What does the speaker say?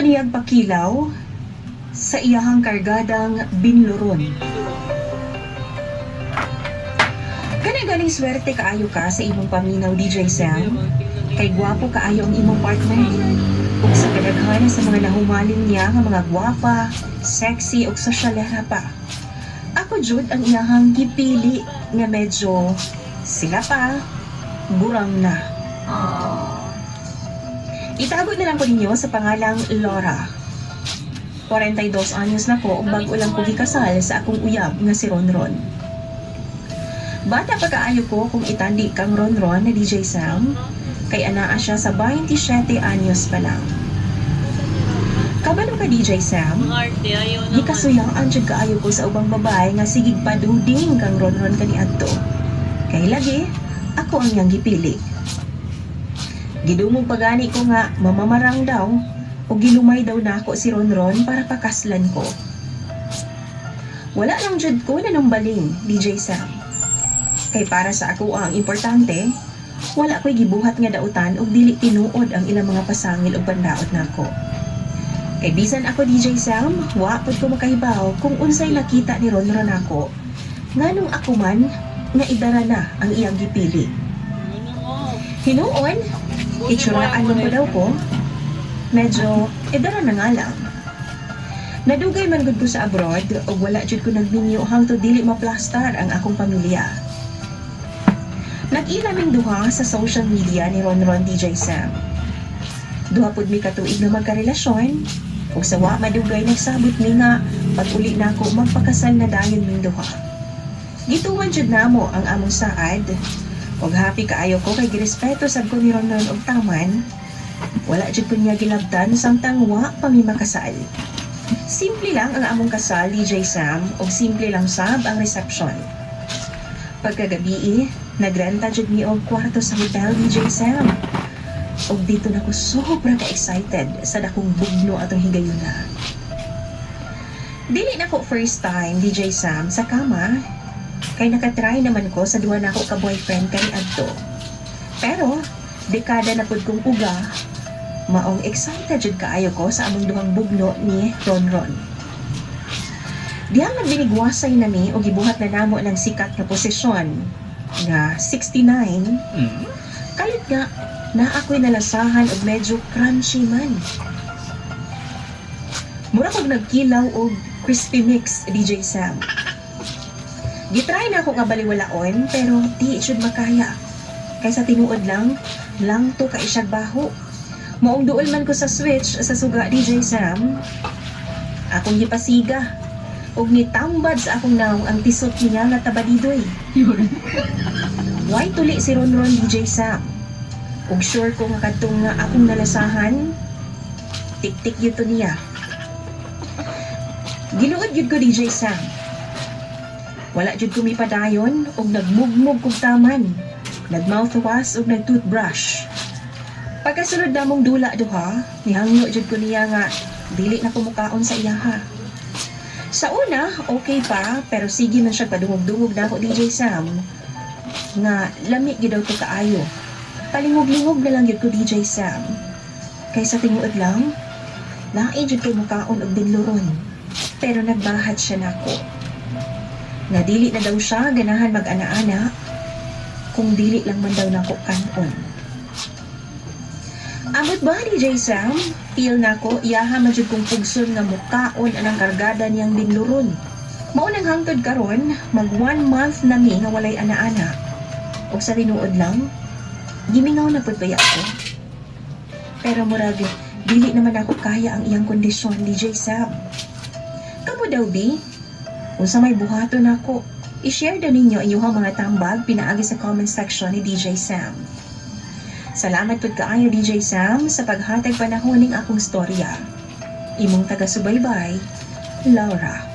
ko niyang pakilaw sa iyahang kargadang binluron. Ganing swerte kaayo ka sa imong paminaw, DJ Sam. Kay gwapo kaayo ang imong partner. Ug sa kadaghanan sa mga nahumalin niya nga mga gwapa, sexy ug sosyalera pa. Ako jud ang iyahang gipili nga medyo sila pa burang na. Itago na lang ko ninyo sa pangalang Laura. 42 anyos na ko ug bago lang ko gikasal sa akong uyab nga si Ronron. Bata pa kaayo ko kung itandi kang Ronron na DJ Sam, kay anaa siya sa 27 anyos pa lang. Kabalo ka DJ Sam, gikasuyaan jud kaayo ko sa ubang babae nga sigig paduding kang Ronron kaniadto. Kay lagi, ako ang iyang gipili. Gidumog pagani ko nga mamamarang daw o gilumay daw na ako si Ronron para pakaslan ko. Wala lang jud ko nanumbaling, DJ Sam. Kay para sa ako ang importante, wala ko'y gibuhat nga dautan o dili tinuod ang ilang mga pasangil o bandaot nako. Kay bisan ako DJ Sam, wapod ko makahibaw kung unsay nakita ni Ronron ako. Nganong ako man nga idara na ang iyang gipili. Hinuon, itsuraan lang pa daw ko, medyo idara na nga lang. Nadugay man gud ko sa abroad o wala jud ko nagminyo hangtod dili maplastar ang akong pamilya. Nag-ilaming duha sa social media ni Ronron DJ Sam. Duha pud mi katuig na magkarelasyon, ug sa wa madugay nagsabot mi nga pag-uli na ako magpakasal na dayon ming duha. Gituman jud namo ang among saad, ug happy kaayo ko kay girespeto sad ko ni Ronron og taman. Wala jud ko niya gilabdan samtang wa pa mi makasal. Simple lang ang among kasal DJ Sam, ug simple lang sab ang reception. Pagkagabi, nagrenta jud mi og kwarto sa hotel DJ Sam. Og dito na ko sobra ka-excited sa dakong bugno atong higayuna. Dili na ko first time DJ Sam sa kama, kay nakatry naman ko sa duha nako ka boyfriend kani adto. Pero dekada na pud kong uga, maong excited jud kaayo ko sa among duhang bugno ni Ronron. Diha man binigwasay nami o gibuhat na namo ng sikat na posisyon nga 69. Kalit nga na ako'y nalasahan og medyo crunchy man. Mura kog nagkilaw og crispy mix DJ Sam. Gitry na ako nga baliwalaon pero di jud makaya. Kaysa tinuod lang to ka isyag baho. Maong duol man ko sa switch sa suga DJ Sam. Akong gipasiga og nitambad sa akong naong ang tisot niya nga tabadidoy. Why tuli si Ronron DJ Sam? Ug sure ko nga kadtong nga akong nalasahan, tik-tik yun to niya. Giluod yun ko DJ Sam. Wala jud ko mipadayon og nagmugmug kog taman, nagmouthwash og nagtoothbrush. Pagkasunod namong dula duha, nihangyo jud ko niya nga dili na kumukaon sa iyaha. Sa una, okay pa, pero sige man siya padungog-dungog na ako DJ Sam. Nga lami gyud daw to kaayo. Palingog-lingog na lang yun ko DJ Sam. Kaysa tinuod lang, lain jud ko mukaon og binluron. Pero nagbahat siya nako. Nga dili na daw siya ganahan mag-ana-ana, kung dili lang man daw nako kanon. Amot ba DJ Sam? Feel nako iyaha man jud kong pugson nga mukaon anang kargada niyang binluron. Mao nang hangtod karon, mag 1 month na mi nga walay ana-ana. Og sa tinuod lang, gimingaw na pud baya ako. Pero murag dili naman ako kaya ang iyang kondisyon DJ Sam. Kamo daw bi? Unsa may buhaton nako? I-share daw ninyo inyong mga tambag pinaagi sa comment section ni DJ Sam. Salamat pud kaayo DJ Sam sa paghatag panahon ning akong storya. Imong taga-subaybay, Laura.